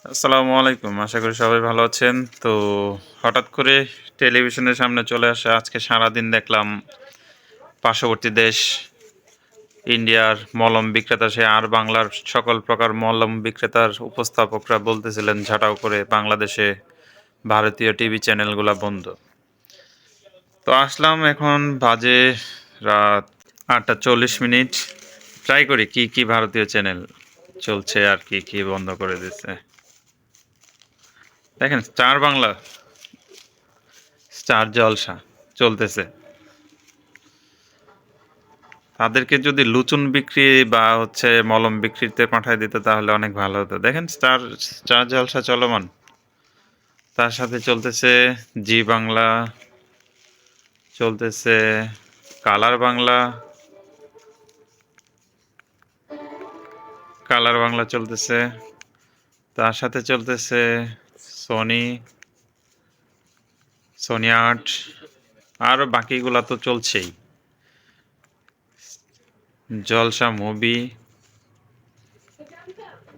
আসসালামু আলাইকুম। আশা করি সবাই ভালো আছেন। তো হঠাৎ করে টেলিভিশনের সামনে চলে আসা আজকে সারাদিন দেখলাম পার্শ্ববর্তী দেশ ইন্ডিয়ার মলম বিক্রেতা সে আর বাংলার সকল প্রকার মলম বিক্রেতার উপস্থাপকরা বলতেছিলেন ঝাঁটাও করে বাংলাদেশে ভারতীয় টিভি চ্যানেলগুলো বন্ধ। তো আসলাম এখন বাজে রাত 8:40। ট্রাই করি কি কি ভারতীয় চ্যানেল চলছে আর কি কি বন্ধ করে দিচ্ছে। দেখেন স্টার বাংলা, স্টার জলসা চলতেছে। তাদেরকে যদি লুচুন বিক্রি বা মলম বিক্রিতে পাঠায় দিত তাহলে অনেক ভালো হতো। দেখেন স্টার স্টার জলসা চলমান, তার সাথে চলতেছে জি বাংলা, চলতেছে কালার বাংলা, কালার বাংলা চলতেছে, তার সাথে চলতেছে সোনি, সোনি আট, আর বাকিগুলা তো চলছেই। জলসা মুভি,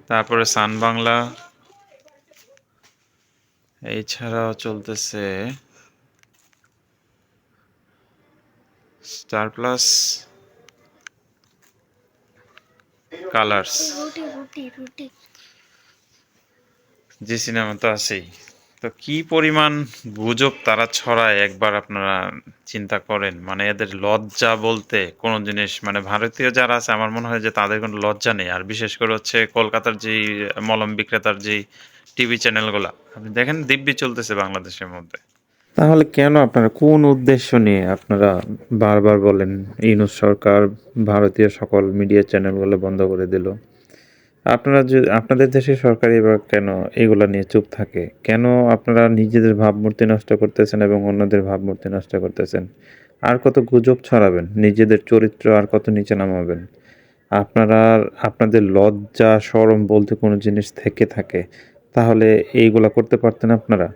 তারপরে সান বাংলা, এছাড়াও চলতেছে স্টার প্লাস, কালার্স, জি সিনেমা তো আছেই। তো কি পরিমাণ গুজব তারা ছড়ায় একবার আপনারা চিন্তা করেন। মানে এদের লজ্জা বলতে কোনো জিনিস, মানে ভারতীয় যারা আছে আমার মনে হয় যে তাদের কোনো লজ্জা নেই। আর বিশেষ করে কলকাতার যেই মলম বিক্রেতার যেই টিভি চ্যানেলগুলা আপনি দেখেন দিব্যি চলতেছে বাংলাদেশের মধ্যে। তাহলে কেন আপনারা কোন উদ্দেশ্য নিয়ে আপনারা বারবার বলেন ইউনূস সরকার ভারতীয় সকল মিডিয়া চ্যানেলগুলো বন্ধ করে দিল? আপনারা যে আপনাদের দেশের সরকারই বা কেন এগুলা নিয়ে চুপ থাকে? কেন আপনারা নিজেদের ভাবমূর্তি নষ্ট করতেছেন এবং অন্যদের ভাবমূর্তি নষ্ট করতেছেন? আর কত গুজব ছড়াবেন? নিজেদের চরিত্র আর কত নিচে নামাবেন? আপনারা আপনাদের লজ্জা, শরম বলতে কোনো জিনিস থেকে থাকে, তাহলে এইগুলা করতে পারতেন আপনারা?